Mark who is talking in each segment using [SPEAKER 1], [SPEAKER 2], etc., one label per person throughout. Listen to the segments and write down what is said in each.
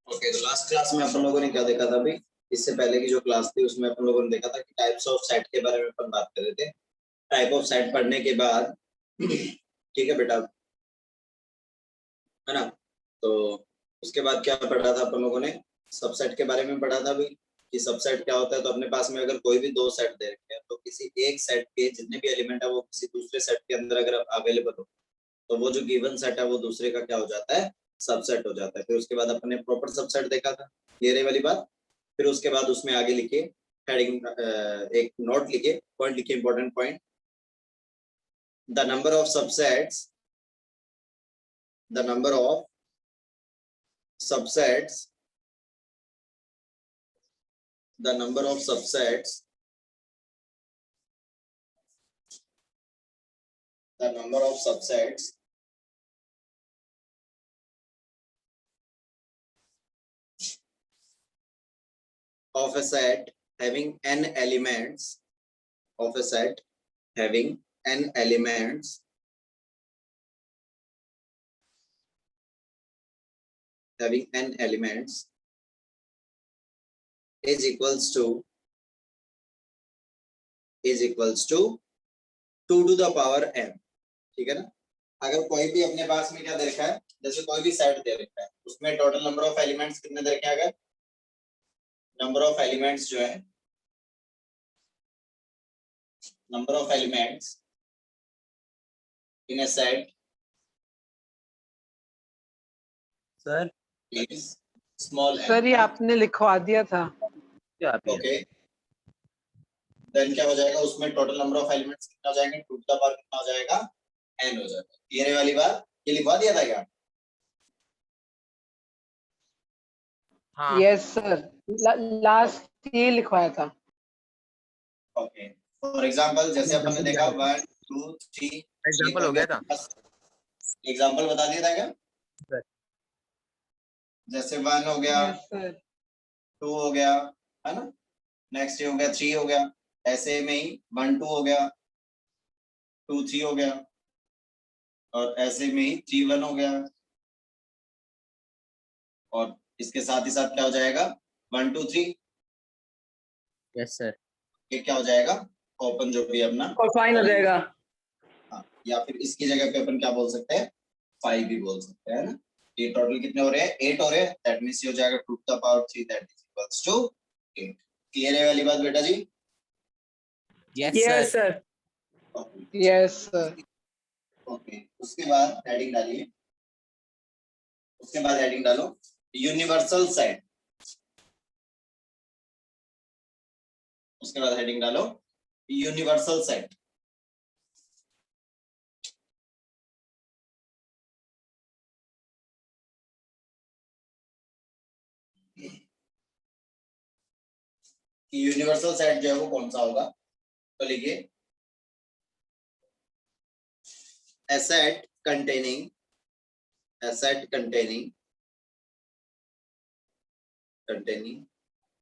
[SPEAKER 1] Okay, तो last class में अपन लोगों ने क्या देखा था अभी, इससे पहले की जो क्लास थी उसमें अपन लोगों ने देखा था कि टाइप्स ऑफ सेट के बारे में अपन बात कर रहे थे। टाइप ऑफ सेट पढ़ने के बाद ठीक है बेटा, है ना। तो उसके बाद क्या पढ़ा था अपन लोगों ने, सबसेट के बारे में पढ़ा था अभी कि सबसेट क्या होता है। तो अपने पास में अगर कोई भी दो सेट दे रखे हैं तो किसी एक सेट के जितने भी एलिमेंट है वो किसी दूसरे सेट के अंदर अगर अवेलेबल हो तो वो जो गिवन सेट है वो दूसरे का क्या हो जाता है, सबसेट हो जाता है। फिर उसके बाद अपने प्रॉपर सबसेट देखा था, ये रही वाली बात। फिर उसके बाद उसमें आगे लिखे हेडिंग, एक नोट लिखे, पॉइंट लिखे, important point. The number of subsets, the number of subsets, the number of subsets, the number of subsets of a set having n elements, of a set having n elements is equals to 2 to the power n। ठीक है ना। अगर कोई भी अपने पास में क्या दे रखा है, जैसे कोई भी सेट दे रखा है उसमें टोटल नंबर ऑफ एलिमेंट्स कितने दे रखे हैं, अगर नंबर ऑफ एलिमेंट्स जो है, number of elements in A set
[SPEAKER 2] sir
[SPEAKER 1] is small n।
[SPEAKER 3] Sir ये आपने लिखवा दिया था।
[SPEAKER 1] ओके, देन क्या हो जाएगा, उसमें टोटल नंबर ऑफ एलिमेंट्स कितना हो जाएगा, 2 टू द पावर कितना हो जाएगा, n हो जाएगा। ये वाली बात ये लिखवा दिया था क्या?
[SPEAKER 2] हाँ
[SPEAKER 3] यस सर, लास्ट ये लिखवाया था।
[SPEAKER 1] ओके, फॉर एग्जांपल जैसे अपन ने देखा 1 2 3
[SPEAKER 2] एग्जांपल हो गया था।
[SPEAKER 1] एग्जांपल बता दिया था क्या?
[SPEAKER 2] सर।
[SPEAKER 1] जैसे 1 हो गया,
[SPEAKER 3] यस सर।
[SPEAKER 1] 2 हो गया, है ना। नेक्स्ट हो गया 3 हो गया, ऐसे में ही 1 2 हो गया, 2 3 हो गया, और ऐसे में ही 3 1 हो गया, और इसके साथ ही साथ क्या हो जाएगा 1 2 3।
[SPEAKER 2] Yes sir.
[SPEAKER 1] ये क्या हो जाएगा, ओपन जो भी अपना
[SPEAKER 3] और फाइन हो जाएगा।
[SPEAKER 1] हाँ, या फिर इसकी जगह पे अपन क्या बोल सकते हैं, 5 भी बोल सकते हैं ना। ये टोटल कितने हो रहे हैं, 8 हो रहे हैं। दैट मींस ये हो जाएगा 2 to the power 3 that is equals to 8। Clear है वाली बात बेटा जी?
[SPEAKER 3] Yes sir. Yes sir.
[SPEAKER 1] Okay, उसके बाद हेडिंग डालिए, उसके बाद हेडिंग डालो यूनिवर्सल सेट। उसके बाद हेडिंग डालो यूनिवर्सल सेट। यूनिवर्सल सेट जो है वो कौन सा होगा, तो लिखिए a set containing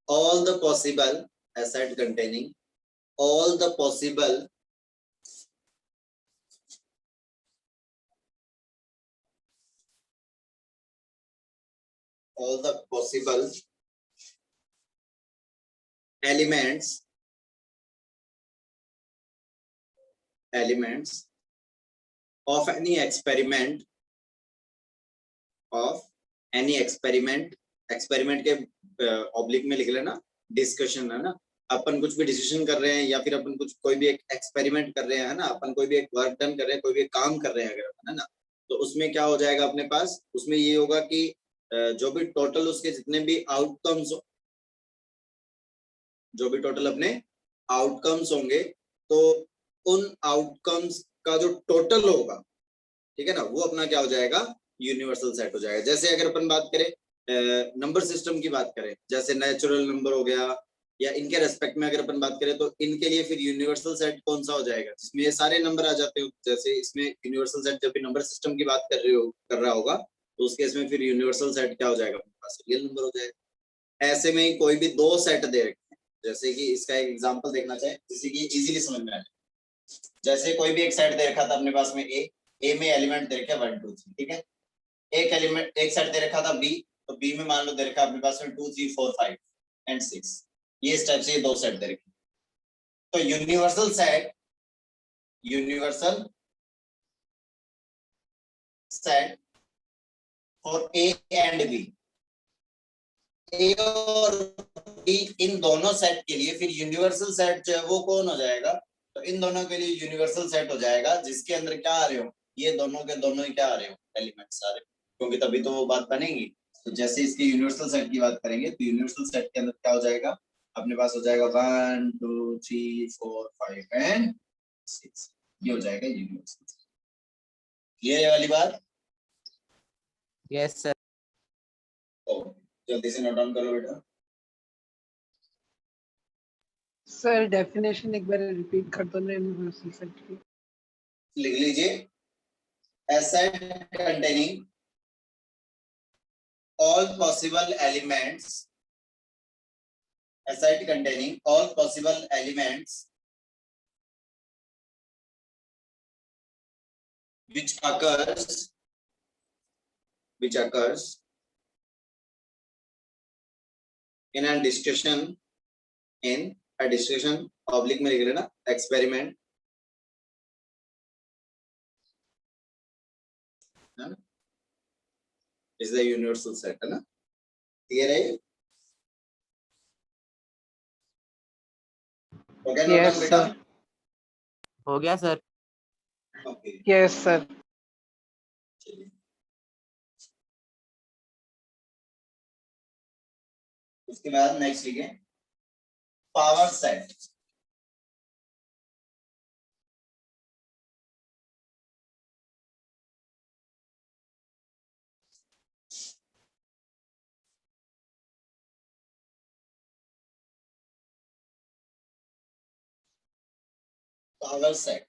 [SPEAKER 1] all the possible, a set containing all the possible elements of any experiment, experiment के ऑब्लिक में लिख लेना डिस्कशन, है ना। अपन कुछ भी डिसीजन कर रहे हैं या फिर अपन कुछ कोई भी एक एक्सपेरिमेंट कर रहे हैं, है ना। अपन कोई भी एक वर्क डन कर रहे हैं, कोई भी एक काम कर रहे हैं अगर, है ना, तो उसमें क्या हो जाएगा अपने पास, उसमें ये होगा कि जो भी टोटल उसके जितने भी आउटकम्स, जो भी टोटल अपने आउटकम्स होंगे, तो उन आउटकम्स का जो टोटल होगा, ठीक है ना, वो अपना क्या हो जाएगा, यूनिवर्सल सेट हो जाएगा। जैसे अगर अपन बात करें नंबर सिस्टम की बात करें, जैसे नेचुरल नंबर हो गया, या इनके रेस्पेक्ट में अगर अपन बात करें तो इनके लिए फिर यूनिवर्सल सेट कौन सा हो जाएगा, जिसमें ये सारे नंबर आ जाते हो। जैसे इसमें यूनिवर्सल सेट जब भी नंबर सिस्टम की बात कर रहा होगा तो उस केस में फिर यूनिवर्सल सेट क्या हो जाएगा, अपने पास रियल नंबर हो जाएगा। ऐसे में ही कोई भी दो सेट दे रखे हैं, जैसे कि इसका एक एग्जाम्पल देखना चाहे जिससे कि इजीली समझ में आए। जैसे कोई भी एक सेट दे रखा था अपने पास में ए में एलिमेंट दे रखे 1 2 3, ठीक है। एक एलिमेंट, एक सेट दे रखा था बी, तो बी में मान लो दे रखा है अपने पास में 2 3 4 5 एंड 6, ये इस टाइप से ये 2 सेट दे रखे। तो universal set for A and B, A और बी इन दोनों सेट के लिए फिर यूनिवर्सल सेट जो है वो कौन हो जाएगा, तो इन दोनों के लिए यूनिवर्सल सेट हो जाएगा जिसके अंदर क्या आ रहे हो, ये दोनों के दोनों ही क्या आ रहे हो, एलिमेंट्स आ रहे हो, क्योंकि तभी तो वो बात बनेगी। तो जैसे इसके यूनिवर्सल सेट की बात करेंगे तो यूनिवर्सल सेट के अंदर क्या हो जाएगा, अपने पास हो जाएगा 1 2 3 4 5 एंड 6, ये हो जाएगा यूनिवर्सल सेट। क्लियर है वाली बात?
[SPEAKER 2] Yes sir.
[SPEAKER 1] जल्दी से नोट डाउन करो बेटा।
[SPEAKER 3] सर डेफिनेशन एक बार रिपीट कर दो ना यूनिवर्सल सेट की।
[SPEAKER 1] लिख लीजिए, a set containing all possible elements, a set containing all possible elements which occurs in a discussion oblique में लिख लेना experiment, is the universal set, है ना? क्लियर है? हो गया नोट डाउन बेटा?
[SPEAKER 2] हो गया सर।
[SPEAKER 1] Okay,
[SPEAKER 3] yes sir.
[SPEAKER 1] चलिए उसके बाद नेक्स्ट लिखे पावर सेट। पावर सेट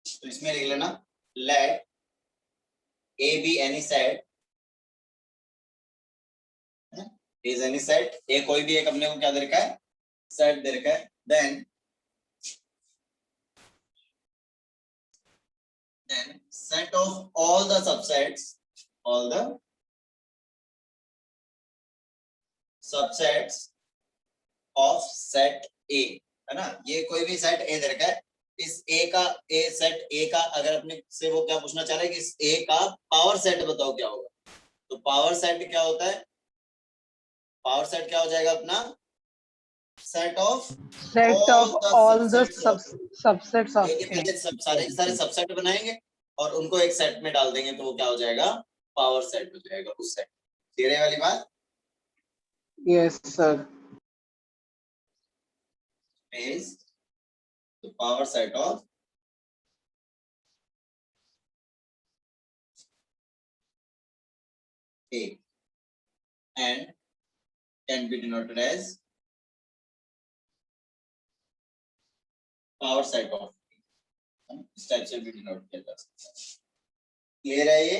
[SPEAKER 1] तो इसमें लिख लेना let A B any set, is any set, A कोई भी एक अपने को क्या दे रखा है, सेट दे रखा है, then set of all the subsets of set A, है ना? ये कोई भी सेट A दे रखा है, इस A का सेट A का अगर अपने से वो क्या पूछना चाह रहे हैं कि इस A का पावर सेट बताओ क्या होगा, तो पावर सेट क्या होता है, पावर सेट क्या हो जाएगा अपना, set of
[SPEAKER 3] all the subsets of
[SPEAKER 1] पहले सारे सबसेट बनाएंगे और उनको एक सेट में डाल देंगे तो वो क्या हो जाएगा, पावर सेट हो जाएगा उस सेट। क्लियर है वाली बात?
[SPEAKER 3] Yes sir.
[SPEAKER 1] is the power set of A and can be denoted as power set of A, इस टाइप से भी डिनोट किया जा सकता है। क्लियर है ये?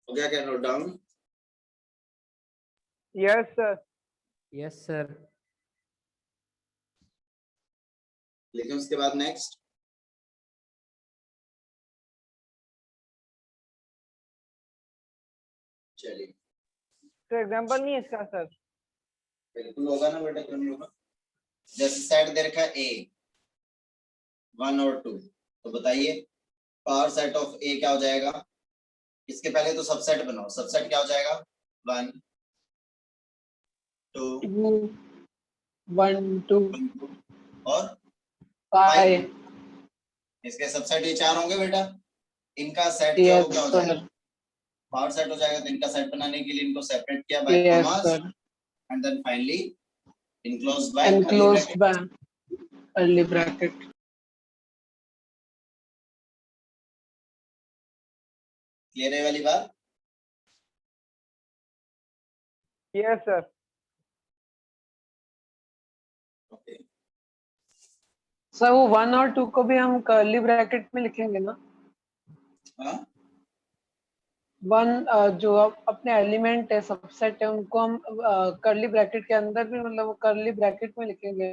[SPEAKER 1] हो गया क्या note down?
[SPEAKER 3] Yes sir.
[SPEAKER 2] Yes sir.
[SPEAKER 1] लेकिन उसके बाद नेक्स्ट चलिए,
[SPEAKER 3] तो एग्जांपल नहीं है इसका सर?
[SPEAKER 1] बिल्कुल होगा ना बेटा, क्यों नहीं होगा? जैसे सेट दे रखा है A 1 और 2, तो बताइए पावर सेट ऑफ A क्या हो जाएगा, इसके पहले तो सबसेट बनाओ, सबसेट क्या हो जाएगा, 1 2
[SPEAKER 3] 1 2
[SPEAKER 1] और
[SPEAKER 3] 5।
[SPEAKER 1] इसके सबसेट ये 4 होंगे बेटा, इनका सेट क्या हो,
[SPEAKER 3] यस
[SPEAKER 1] क्या हो
[SPEAKER 3] सर।
[SPEAKER 1] जाएगा, पावर सेट हो जाएगा। तो इनका सेट बनाने के लिए इनको सेपरेट किया by
[SPEAKER 3] yes
[SPEAKER 1] commas
[SPEAKER 3] sir.
[SPEAKER 1] And then finally enclosed by curly
[SPEAKER 3] enclosed
[SPEAKER 1] bracket।
[SPEAKER 3] By curly bracket.
[SPEAKER 1] Clear है वाली बात?
[SPEAKER 3] Yes sir.
[SPEAKER 1] ओके,
[SPEAKER 3] सर वो 1 और 2 को भी हम कर्ली ब्रैकेट में लिखेंगे ना?
[SPEAKER 1] हाँ
[SPEAKER 3] जो अपने एलिमेंट है सबसेट है उनको हम कर्ली ब्रैकेट के अंदर भी मतलब कर्ली ब्रैकेट में लिखेंगे।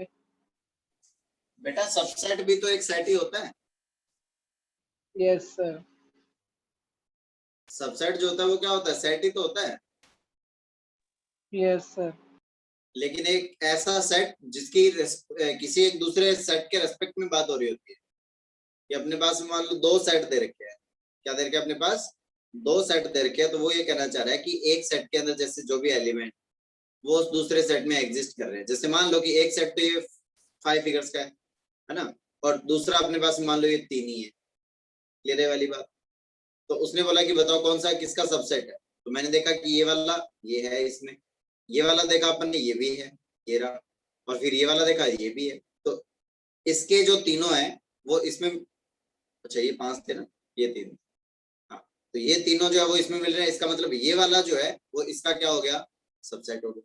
[SPEAKER 1] बेटा सबसेट भी तो एक सेट ही होता है।
[SPEAKER 3] Yes sir.
[SPEAKER 1] सबसेट जो होता है वो क्या होता है, सेट ही तो होता है।
[SPEAKER 3] Yes sir.
[SPEAKER 1] लेकिन एक ऐसा सेट जिसकी किसी एक दूसरे सेट के रेस्पेक्ट में बात हो रही होती है। कि अपने पास मान लो दो सेट दे रखे हैं, क्या दे रखे हैं अपने पास, दो सेट दे रखे हैं, तो वो ये कहना चाह रहा है कि एक सेट के अंदर जैसे जो भी एलिमेंट वो उस दूसरे सेट में एग्जिस्ट कर रहे हैं। जैसे मान लो कि एक सेट तो ये 5 फिगर्स का है ना, और दूसरा अपने पास मान लो ये 3 ही है। क्लियर है वाली बात। तो उसने बोला कि बताओ कौन सा किसका सबसेट है, तो मैंने देखा कि ये वाला ये है इसमें, ये वाला देखा अपन ने ये भी है, ये रहा, और फिर ये वाला देखा ये भी है। तो इसके जो तीनों है वो इसमें, अच्छा ये 5 थे ना, ये 3, हाँ, तो ये तीनों जो है वो इसमें मिल रहे हैं। इसका मतलब ये वाला जो है वो इसका क्या हो गया, सबसेट हो गया।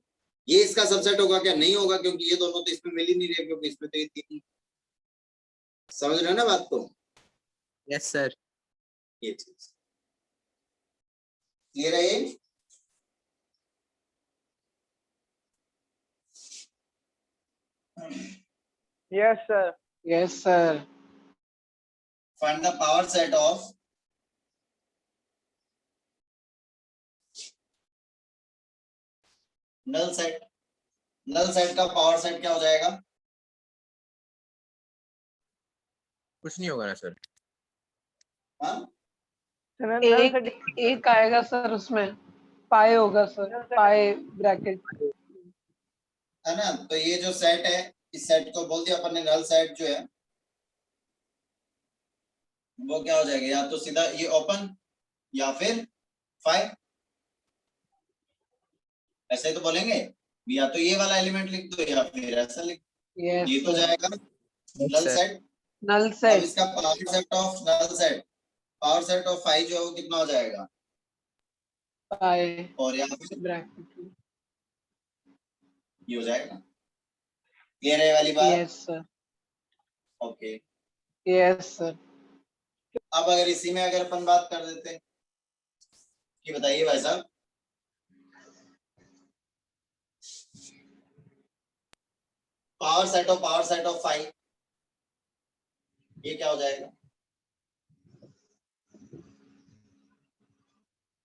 [SPEAKER 1] ये इसका सबसेट होगा क्या, नहीं होगा, क्योंकि ये दोनों तो इसमें मिल ही नहीं रहे, क्योंकि इसमें तो ये 3। समझ रहे हो ना बात को।
[SPEAKER 2] Yes sir.
[SPEAKER 1] ये चीज क्लियर है ये।
[SPEAKER 4] Yes, sir.
[SPEAKER 3] Yes sir.
[SPEAKER 1] Find the power set of null set. Null set का पावर सेट क्या हो जाएगा,
[SPEAKER 2] कुछ नहीं होगा ना सर।
[SPEAKER 1] हाँ
[SPEAKER 3] एक आएगा सर, उसमें पाई होगा सर, पाई ब्रैकेट।
[SPEAKER 1] है ना। तो ये जो सेट है, इस सेट को बोल दिया अपन ने नल सेट जो है वो क्या हो जाएगा, या तो सीधा ये ओपन या फिर 5, ऐसे ही तो बोलेंगे, या तो ये वाला एलिमेंट लिख दो या फिर ऐसा लिख दो।
[SPEAKER 3] यस
[SPEAKER 1] ये तो जाएगा नल सेट।
[SPEAKER 3] नल
[SPEAKER 1] अब
[SPEAKER 3] सेट।
[SPEAKER 1] इसका power set of null set, power set of 5 जो है वो कितना हो जाएगा,
[SPEAKER 3] पाई
[SPEAKER 1] और यहाँ फिर
[SPEAKER 3] ब्रैकेट।
[SPEAKER 1] ये हो जाएगा। क्लियर है ये वाली बात।
[SPEAKER 3] Yes sir.
[SPEAKER 1] Okay.
[SPEAKER 3] Yes sir.
[SPEAKER 1] अब अगर इसी में अगर अपन बात कर देते हैं कि बताइए भाई साहब, पावर सेट ऑफ 5 ये क्या हो जाएगा,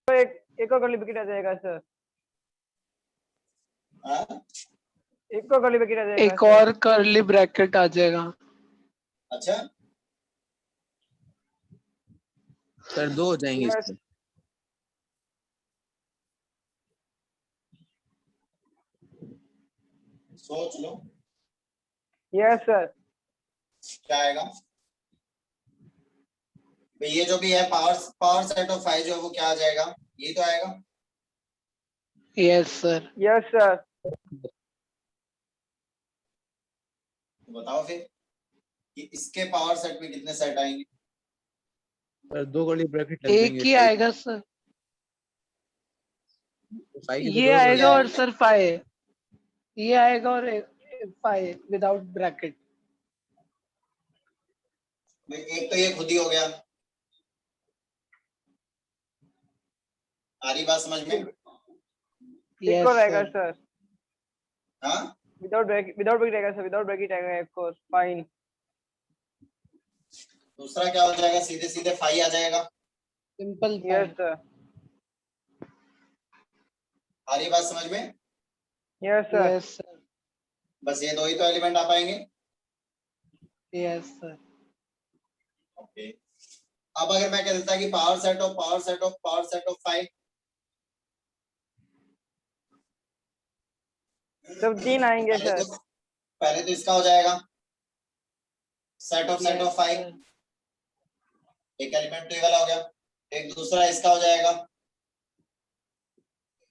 [SPEAKER 4] एक और कर्ली ब्रैकेट आ जाएगा सर।
[SPEAKER 1] हाँ?
[SPEAKER 4] एक और कर्ली ब्रैकेट आ जाएगा
[SPEAKER 3] एक
[SPEAKER 4] सर।
[SPEAKER 3] और कर्ली ब्रैकेट आ जाएगा।
[SPEAKER 1] अच्छा
[SPEAKER 2] सर 2 हो जाएंगे
[SPEAKER 4] Yes.
[SPEAKER 2] इससे।
[SPEAKER 1] सोच लो
[SPEAKER 4] Yes, sir.
[SPEAKER 1] क्या आएगा। भाई ये जो भी है पावर सेट ऑफ 5 जो है वो क्या आ जाएगा, ये तो आएगा।
[SPEAKER 3] Yes sir.
[SPEAKER 4] Yes, sir.
[SPEAKER 1] तो बताओ फिर कि इसके पावर सेट में कितने सेट आएंगे।
[SPEAKER 2] सर 2 कर्ली ब्रैकेट लग
[SPEAKER 3] एक
[SPEAKER 2] जाएंगे
[SPEAKER 3] ही
[SPEAKER 2] इससे।
[SPEAKER 3] आएगा सर,
[SPEAKER 2] 5 की तो
[SPEAKER 3] ये
[SPEAKER 2] 2
[SPEAKER 3] आएगा और
[SPEAKER 1] आएगा।
[SPEAKER 3] सर 5, ये आएगा और 5 विदाउट ब्रैकेट।
[SPEAKER 1] भाई एक तो ये खुद ही हो गया, आ रही बात समझ में।
[SPEAKER 4] एक और आएगा सर।
[SPEAKER 1] हाँ
[SPEAKER 4] विदाउट ब्रैकेट आएगा सर। विदाउट ब्रैकेट आएगा एक और। फाइन।
[SPEAKER 1] दूसरा क्या हो जाएगा, सीधे सीधे 5 आ जाएगा।
[SPEAKER 3] सिंपल।
[SPEAKER 4] Yes sir.
[SPEAKER 1] आ रही बात समझ में।
[SPEAKER 4] Yes sir.
[SPEAKER 3] Yes sir.
[SPEAKER 1] बस ये दो ही तो एलिमेंट आ पाएंगे।
[SPEAKER 3] Yes sir.
[SPEAKER 1] ओके। अब अगर मैं कह देता कि पावर सेट ऑफ 5,
[SPEAKER 4] तब 3 आएंगे सर।
[SPEAKER 1] पहले तो इसका हो जाएगा सेट ऑफ 5, एक एलिमेंट तो ये वाला हो गया। एक दूसरा इसका हो जाएगा,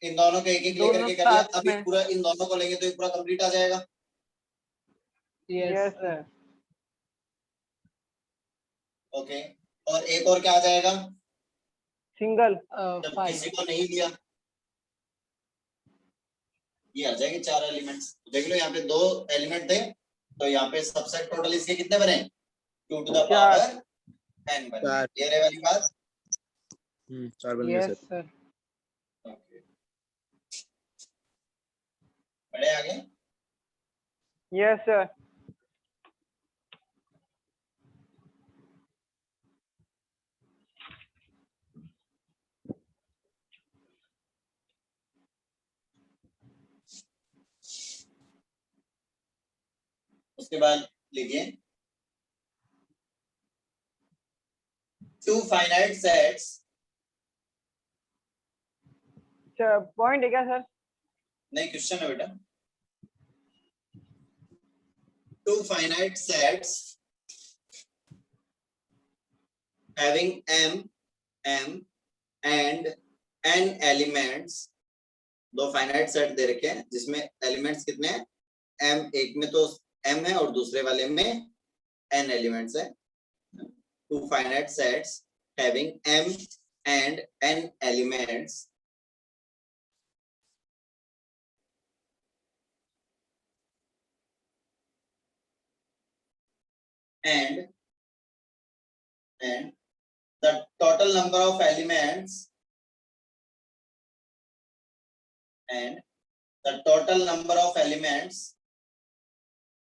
[SPEAKER 1] इन दोनों को एक एक लेकर के कर लिया। अब ये पूरा इन दोनों को लेंगे तो ये पूरा कंप्लीट आ जाएगा।
[SPEAKER 4] Yes sir.
[SPEAKER 1] ओके। और एक और क्या आ जाएगा,
[SPEAKER 4] सिंगल।
[SPEAKER 1] जब किसी को नहीं लिया ये आ जाएंगे 4 एलिमेंट्स। देख लो यहाँ पे 2 एलिमेंट थे, तो यहाँ पे सबसेट टोटल इसके कितने बने, 2 टू द पावर n बने। क्लियर है वाली बात।
[SPEAKER 2] चार बन गए
[SPEAKER 3] यस
[SPEAKER 2] सर।
[SPEAKER 3] सर।
[SPEAKER 1] ओके, बढ़े आगे।
[SPEAKER 4] Yes, sir.
[SPEAKER 1] उसके बाद लिखिए टू फाइनाइट सेट्स।
[SPEAKER 4] अच्छा, point है क्या सर?
[SPEAKER 1] नहीं, क्वेश्चन है बेटा। Two finite sets having m and n elements। दो फाइनाइट सेट दे रखे हैं जिसमें एलिमेंट्स कितने हैं, m, एक में तो m है और दूसरे वाले में n एलिमेंट्स है। Two finite sets having m and n elements and the total number of elements and the total number of elements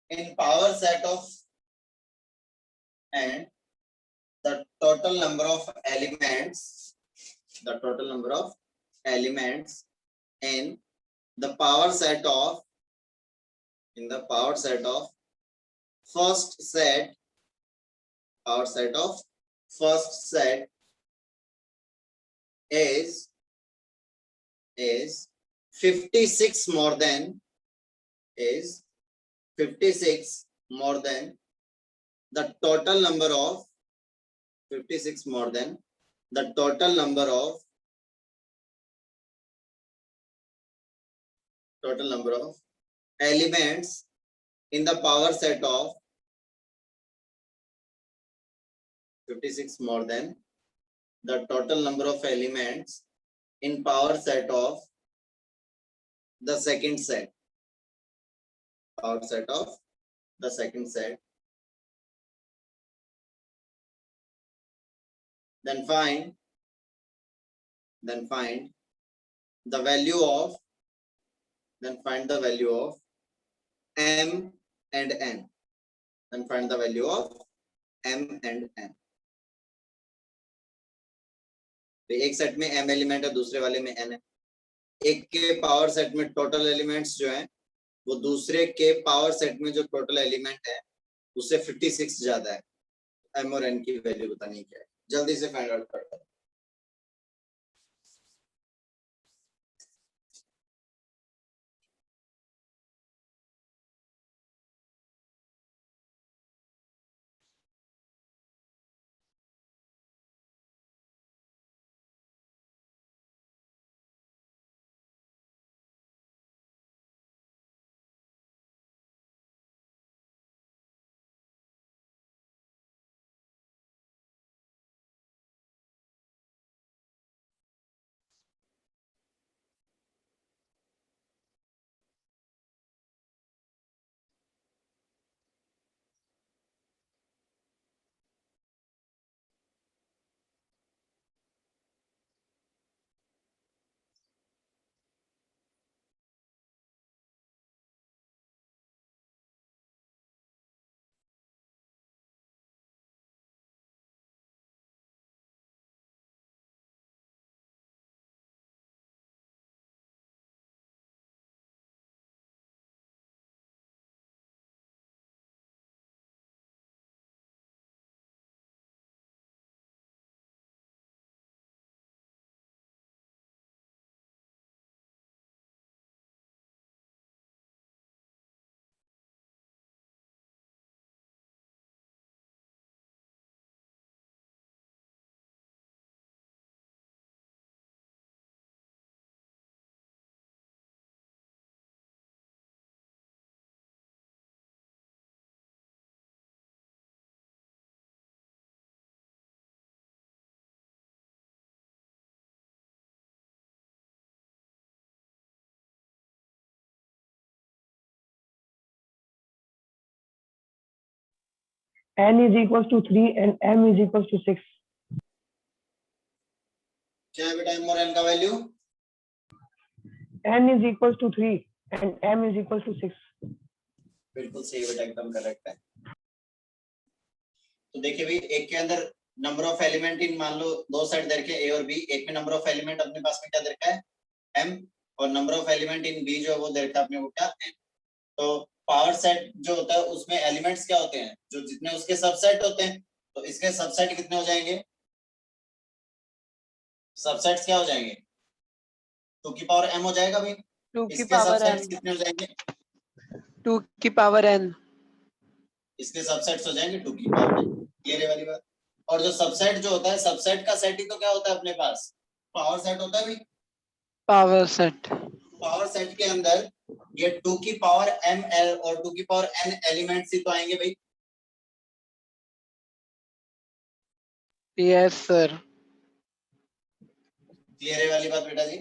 [SPEAKER 1] in power set of and the total number of elements in the power set of first set is 56 more than the total number of 56 more than the total number of elements in the power set of 56 more than the total number of elements in power set of the second set, then find the value of m and n. तो एक set में m element है, दूसरे वाले में n है। एक के पावर सेट में टोटल एलिमेंट्स जो हैं वो दूसरे के पावर सेट में जो टोटल एलिमेंट है उससे 56 ज्यादा है। m और n की वैल्यू बतानी है क्या है, जल्दी से फाइंड आउट करते हैं।
[SPEAKER 3] n is equals to 3 and m is equals to 6.
[SPEAKER 1] क्या है बेटा m और n का value?
[SPEAKER 3] n is equals to 3 and m is equals to 6.
[SPEAKER 1] बिल्कुल सही बेटा, एकदम करेक्ट है। तो देखिए भाई, एक के अंदर नंबर ऑफ एलिमेंट इन, मान लो दो सेट दे रखे a और b, एक में नंबर ऑफ एलिमेंट अपने पास में क्या दे रखा है m, और number of element in b जो है वो दे रखा है अपने को क्या n। तो पावर सेट जो होता है उसमें एलिमेंट्स क्या होते हैं, जो जितने उसके सबसेट होते हैं, तो इसके सबसेट कितने हो जाएंगे? सबसेट्स क्या हो जाएंगे? 2 की पावर m हो जाएगा भाई।
[SPEAKER 3] 2 की
[SPEAKER 1] इसके
[SPEAKER 3] पावर
[SPEAKER 1] सबसेट्स
[SPEAKER 3] n,
[SPEAKER 1] कितने हो जाएंगे?
[SPEAKER 3] 2 की पावर n.
[SPEAKER 1] इसके सबसेट्स हो जाएंगे 2 की पावर n। क्लियर है वाली बात? और जो सबसेट जो होता है, सबसेट का सेट ही तो क्या होता है अपने पास? पावर सेट होता है भाई।
[SPEAKER 3] Power set.
[SPEAKER 1] पावर सेट के अंदर ये 2 की पावर m l और 2 की पावर n एलिमेंट्स ही तो आएंगे भाई।
[SPEAKER 3] Yes sir.
[SPEAKER 1] क्लियर है वाली बात बेटा जी?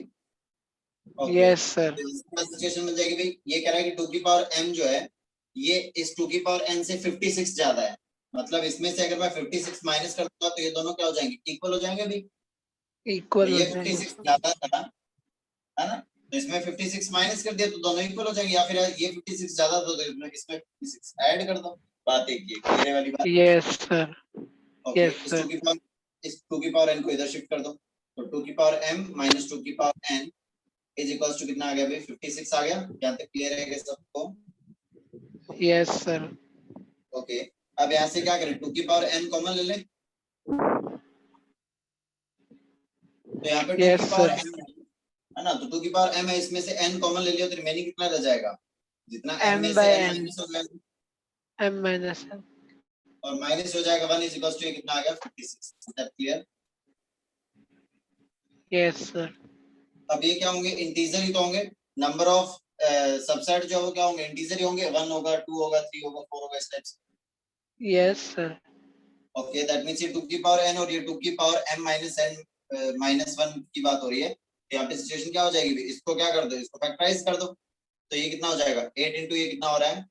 [SPEAKER 3] Yes sir.
[SPEAKER 1] सिचुएशन बन जाएगी भाई, ये कह रहा है कि 2 की पावर m जो है ये इस 2 की पावर n से 56 ज्यादा है, मतलब इसमें से अगर मैं 56 माइनस कर दूंगा तो ये दोनों क्या हो जाएंगे? इक्वल हो जाएंगे भाई।
[SPEAKER 3] इक्वल हो
[SPEAKER 1] ये
[SPEAKER 3] जाएंगे.
[SPEAKER 1] 56 ज्यादा था, है ना, तो इसमें 56 माइनस कर दिया तो दोनों इक्वल हो जाएंगे, या फिर ये 56 ज्यादा था तो इसमें 56 ऐड कर दो। बात एक ये क्लियर है वाली बात?
[SPEAKER 3] Yes sir.
[SPEAKER 1] ओके,
[SPEAKER 3] यस
[SPEAKER 1] इस
[SPEAKER 3] सर.
[SPEAKER 1] 2 की पावर n को इधर शिफ्ट कर दो, तो 2 की पावर m माइनस 2 की power n is equals to कितना आ गया भाई? 56 आ गया। यहाँ तक क्लियर है क्या सबको?
[SPEAKER 3] Yes sir.
[SPEAKER 1] ओके, अब यहाँ से क्या करें? 2 की पावर n कॉमन ले लें, तो यहाँ पे 2
[SPEAKER 3] यस
[SPEAKER 1] की पावर
[SPEAKER 3] सर.
[SPEAKER 1] m है ना, तो 2 की पावर m है, इसमें से n कॉमन ले लिया तो रिमेनिंग कितना रह जाएगा? जितना m में
[SPEAKER 3] m
[SPEAKER 1] से
[SPEAKER 3] by
[SPEAKER 1] n
[SPEAKER 3] n.
[SPEAKER 1] माइनस हो जाएगा,
[SPEAKER 3] m minus n.
[SPEAKER 1] और माइनस हो जाएगा 1 इज इक्वल्स टू कितना आ गया? 56। Is that clear?
[SPEAKER 3] Yes sir.
[SPEAKER 1] अब ये क्या होंगे? इंटीजर ही तो होंगे। नंबर ऑफ सबसेट जो है वो क्या होंगे? इंटीजर ही होंगे। 1 होगा, 2 होगा, 3 होगा, 4 होगा, इस टाइप से।
[SPEAKER 3] Yes sir.
[SPEAKER 1] Okay, that means ये 2 की पावर n और ये 2 की power m minus n minus 1 की बात हो रही है। तो यहाँ पे सिचुएशन क्या हो जाएगी? इसको क्या कर दो? इसको फैक्टराइज कर दो, तो ये कितना हो जाएगा? 8 इंटू ये कितना हो रहा है?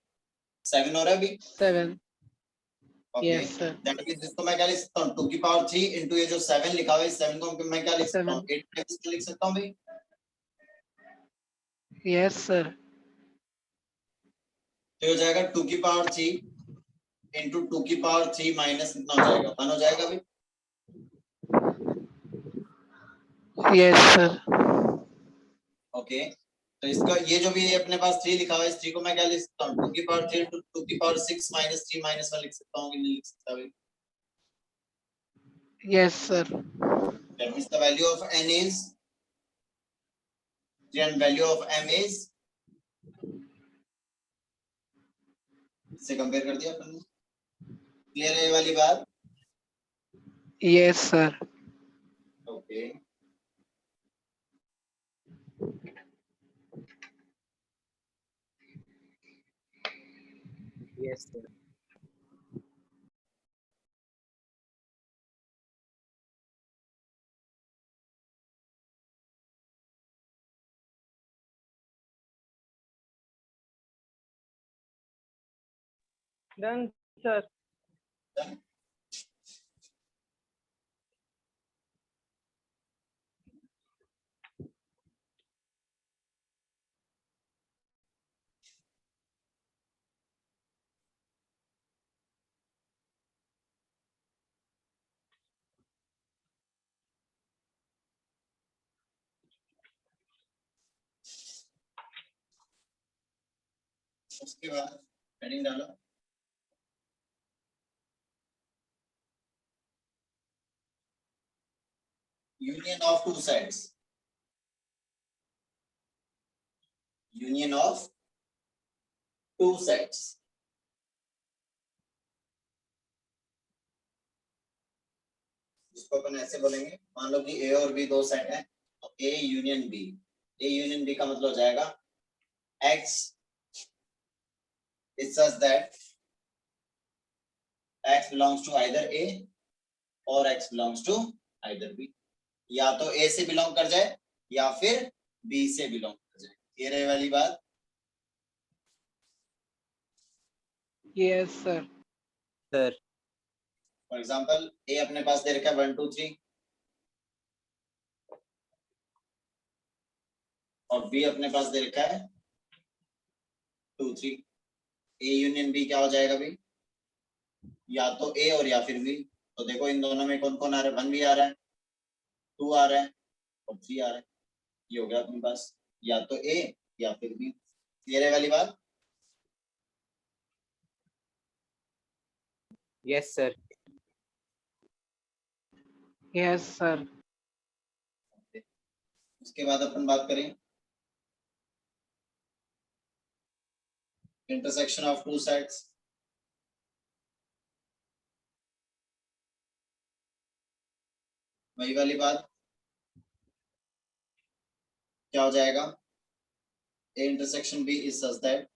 [SPEAKER 1] 7 हो रहा है अभी।
[SPEAKER 3] 7.
[SPEAKER 1] Okay,
[SPEAKER 3] yes sir.
[SPEAKER 1] That means इसको मैं क्या लिख सकता हूँ? 2 की पावर 3 इंटू ये जो 7 लिखा हुआ है, इस 7 को मैं क्या लिख सकता हूँ? 8 टाइम्स लिख सकता हूँ भाई।
[SPEAKER 3] Yes sir.
[SPEAKER 1] तो हो जाएगा 2 की पावर 3 इंटू 2 की पावर 3 माइनस कितना हो जाएगा? 1 हो जाएगा भाई।
[SPEAKER 3] Yes sir.
[SPEAKER 1] ओके, तो इसका ये जो भी अपने पास 3 लिखा हुआ है, इस 3 को मैं क्या लिख सकता हूँ? 2 की पावर 3 इंटू 2 की पावर 6 माइनस 3 माइनस 1 लिख सकता हूँ कि नहीं लिख सकता भाई?
[SPEAKER 3] Yes sir.
[SPEAKER 1] That means the value of n is 3 and value of m is, इससे कंपेयर कर दिया अपन ने। क्लियर है ये वाली बात?
[SPEAKER 3] Yes sir.
[SPEAKER 1] Okay,
[SPEAKER 2] yes sir.
[SPEAKER 4] Done, sir.
[SPEAKER 1] उसके बाद हेडिंग डालो, union of two sets. Union of two sets, इसको अपन ऐसे बोलेंगे, मान लो कि ए और बी दो सेट है, तो A union B. A union B का मतलब हो जाएगा x is such that x belongs to either a और x belongs to either b। या तो a से बिलोंग कर जाए या फिर b से बिलोंग कर जाए। ये रही वाली बात।
[SPEAKER 3] Yes sir.
[SPEAKER 2] Sir.
[SPEAKER 1] For example a अपने पास दे रखा है 1 2 3, और बी अपने पास दे रखा है 2 3, ए यूनियन बी क्या हो जाएगा भाई, या तो ए और या फिर बी। तो देखो इन दोनों में कौन कौन आ रहा है, 1 भी आ रहा है, 2 आ रहा है और 3 आ रहा है। ये हो गया अपने पास या तो ए या फिर बी। क्लियर है वाली बात?
[SPEAKER 2] Yes sir.
[SPEAKER 3] Yes sir.
[SPEAKER 1] उसके बाद अपन बात करें इंटरसेक्शन ऑफ टू सेट्स। वही वाली बात, क्या हो जाएगा, A intersection B is such that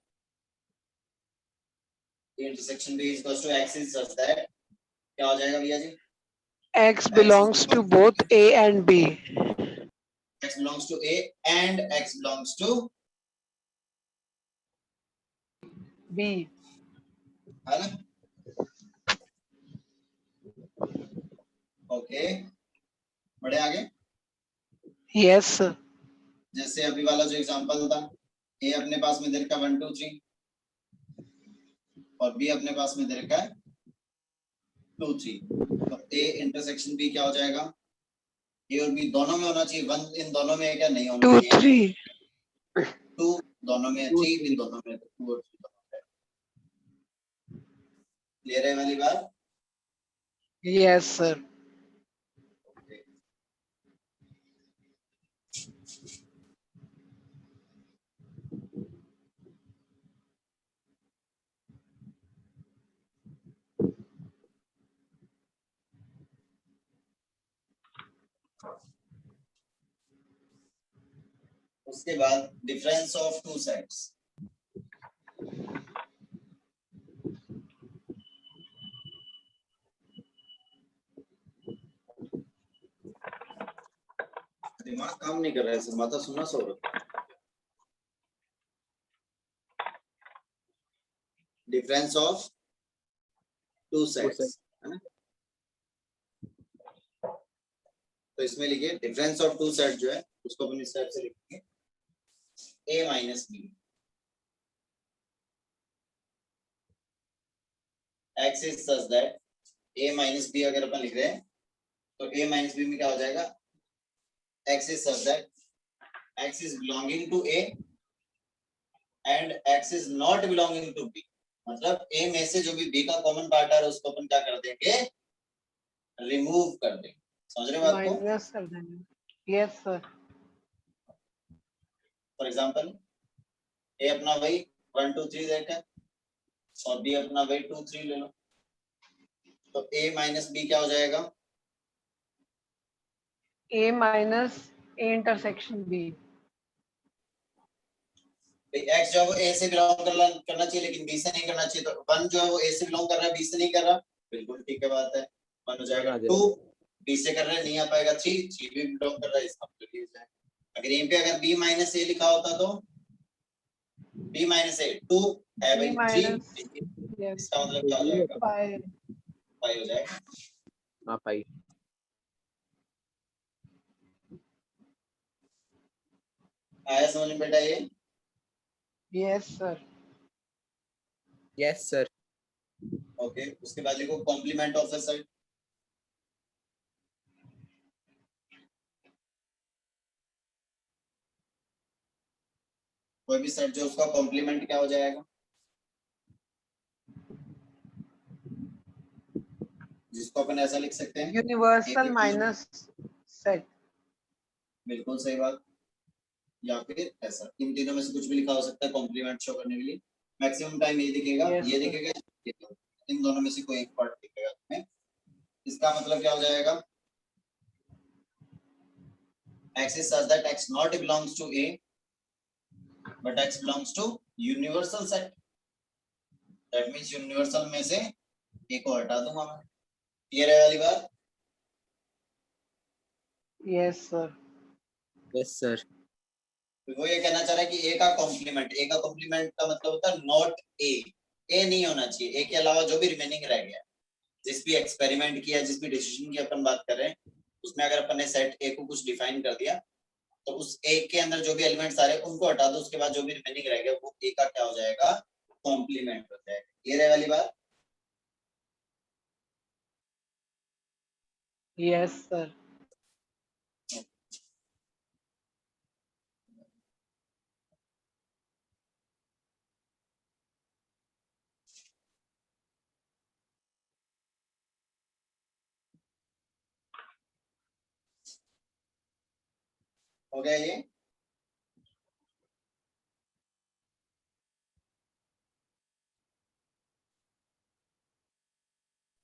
[SPEAKER 1] A intersection B is equals to X is such that क्या हो जाएगा भैया जी,
[SPEAKER 3] X belongs to both A and B.
[SPEAKER 1] X belongs to A and X belongs to
[SPEAKER 3] B.
[SPEAKER 1] है ना? Okay, बढ़े आगे।
[SPEAKER 3] Yes sir.
[SPEAKER 1] जैसे अभी वाला जो एग्जांपल था, ए अपने पास में दे रखा 1 2 3 और बी अपने पास में दे रखा है 2 3। तो ए इंटरसेक्शन बी क्या हो जाएगा, ए और बी दोनों में होना चाहिए, 1 इन दोनों में है क्या, नहीं होना
[SPEAKER 3] 2
[SPEAKER 1] चाहिए,
[SPEAKER 3] 3.
[SPEAKER 1] 2 दोनों में है, 3 इन दोनों में, 2 और 3 दोनों में। क्लियर है वाली बात?
[SPEAKER 3] Yes sir.
[SPEAKER 1] उसके बाद डिफरेंस ऑफ टू सेट्स। दिमाग काम नहीं कर रहा है, माथा सुनना सो रहा। डिफरेंस ऑफ टू सेट्स है ना, तो इसमें लिखिए डिफरेंस ऑफ टू सेट जो है उसको अपन इस टाइप से लिखेंगे a minus B, x is such that a minus B अगर अपन लिख रहे हैं तो a माइनस बी में क्या हो जाएगा, x is such that x is belonging to a and x is not belonging to b। मतलब a में से जो भी b का कॉमन पार्ट आ रहा है उसको अपन क्या कर देंगे, रिमूव कर देंगे। समझ रहे हो बात को?
[SPEAKER 3] Minus कर देंगे. Yes sir.
[SPEAKER 1] For example a अपना वही 1 2 3 देखा और b अपना वही 2 3 ले लो, तो a माइनस बी क्या हो जाएगा,
[SPEAKER 3] A minus A intersection B.
[SPEAKER 1] x जो है वो a से बिलोंग करना चाहिए लेकिन b से नहीं करना चाहिए, तो 1 जो है वो a से बिलोंग कर रहा है b से नहीं कर रहा, बिल्कुल ठीक है बात है, 1 हो जाएगा। 2 b से कर रहा है नहीं आ पाएगा, 3 भी बिलोंग कर रहा है, इसका मतलब ये हो जाएगा। अगर यहीं पे अगर b माइनस a लिखा होता तो b माइनस a 2 है
[SPEAKER 3] B
[SPEAKER 1] भाई 3,
[SPEAKER 3] minus yes.
[SPEAKER 1] इसका मतलब क्या हो जाएगा,
[SPEAKER 3] 5.
[SPEAKER 1] 5 हो जाएगा।
[SPEAKER 2] हाँ पाई।
[SPEAKER 1] आया समझ में बेटा ये?
[SPEAKER 3] Yes sir.
[SPEAKER 2] Yes sir.
[SPEAKER 1] Okay, उसके बाद लिखो कॉम्प्लीमेंट ऑफ द सेट। कोई भी सेट जो उसका कॉम्प्लीमेंट क्या हो जाएगा, जिसको अपन ऐसा लिख सकते हैं
[SPEAKER 3] Universal minus set.
[SPEAKER 1] बिल्कुल सही बात, या फिर ऐसा, इन तीनों में से कुछ भी लिखा हो सकता है कॉम्प्लीमेंट शो करने के लिए। मैक्सिमम टाइम ये दिखेगा,
[SPEAKER 3] Yes,
[SPEAKER 1] ये
[SPEAKER 3] sir.
[SPEAKER 1] दिखेगा, ये दिखेगा। इन दोनों में से कोई एक पार्ट दिखेगा तुम्हें। इसका मतलब क्या हो जाएगा, x is such that x not belongs to a but x belongs to universal set, that means universal में से एक को हटा दूंगा मैं। क्लियर है वाली बात?
[SPEAKER 3] Yes sir.
[SPEAKER 2] Yes sir.
[SPEAKER 1] तो वो ये कहना चाह रहा है कि a का कॉम्प्लीमेंट का मतलब होता है नॉट a नहीं होना चाहिए, a के अलावा जो भी रिमेनिंग रह गया, जिस भी एक्सपेरिमेंट किया, जिस भी डिसीजन की अपन बात कर रहे हैं, उसमें अगर अपन ने सेट a को कुछ डिफाइन कर दिया तो उस ए के अंदर जो भी एलिमेंट्स आ रहे हैं उनको हटा दो, उसके बाद जो भी रिमेनिंग रहेगा वो ए का क्या हो जाएगा, कॉम्प्लीमेंट हो जाएगा। क्लियर है वाली बात?
[SPEAKER 3] Yes sir.
[SPEAKER 1] हो गया ये?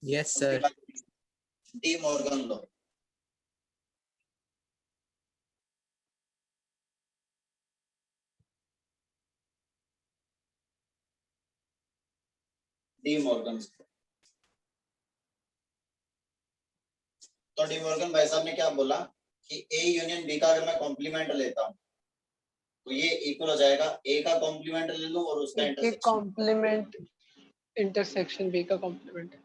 [SPEAKER 2] यस
[SPEAKER 1] उसके
[SPEAKER 2] सर।
[SPEAKER 1] बाद डी मॉर्गन लो। डी मॉर्गन, तो डी मॉर्गन भाई साहब ने क्या बोला कि ए यूनियन बी का अगर मैं कॉम्प्लीमेंट लेता हूं तो ये इक्वल हो जाएगा ए का कॉम्प्लीमेंट ले लूं और उसका
[SPEAKER 3] ए के
[SPEAKER 1] इंटरसेक्शन।
[SPEAKER 3] कॉम्प्लीमेंट इंटरसेक्शन बी का कॉम्प्लीमेंट।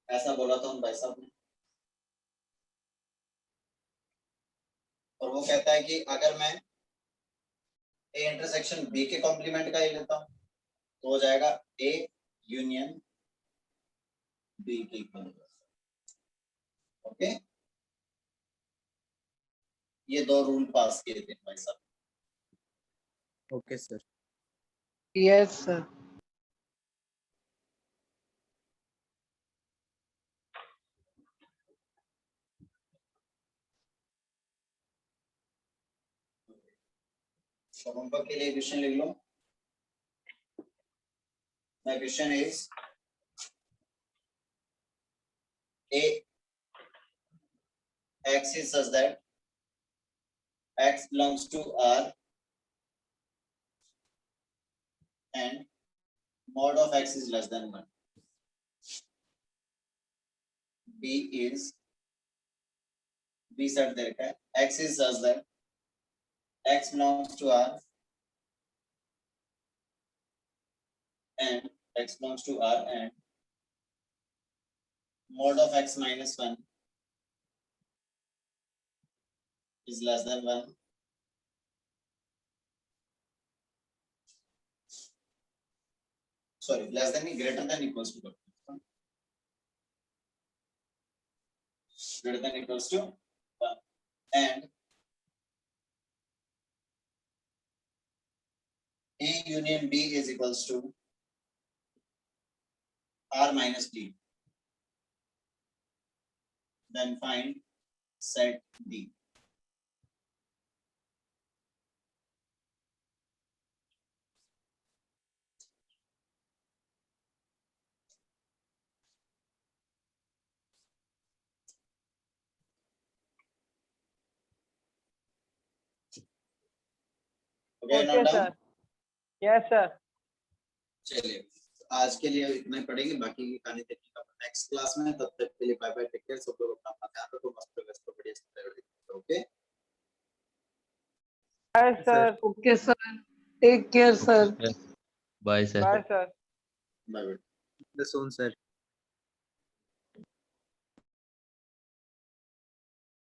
[SPEAKER 1] ऐसा बोला था उन भाई साहब ने। और वो कहता है कि अगर मैं ए इंटरसेक्शन बी के कॉम्प्लीमेंट का ही लेता हूं तो हो जाएगा ए यूनियन बी के इक्वल। ओके, ये दो रूल पास किए थे भाई साहब।
[SPEAKER 2] Okay sir.
[SPEAKER 3] Yes sir.
[SPEAKER 1] तो होमवर्क के लिए क्वेश्चन लिख लो। My question is a x is such that x belongs to R and mod of x is less than 1. B set there का x is such that x belongs to R and x belongs to R and mod of x minus 1 is less than 1. Sorry, less than greater than equals to greater than equals to 1 and A union B is equals to R minus D. Then find set D. Okay,
[SPEAKER 4] Okay,
[SPEAKER 1] note down.
[SPEAKER 4] sir. Yes, sir.
[SPEAKER 1] चलिए आज के लिए इतना ही पढ़ेंगे, बाकी की कहानी देखिएगा नेक्स्ट क्लास में। तब तक के लिए बाय बाय, टेक केयर, सब लोग अपना ध्यान रखो, मस्त रहो, बढ़िया से रहो। Okay
[SPEAKER 4] Bye, sir.
[SPEAKER 3] Okay sir, take care sir.
[SPEAKER 5] Bye sir.
[SPEAKER 4] Bye, sir.
[SPEAKER 1] Bye bye.
[SPEAKER 2] सोन सर।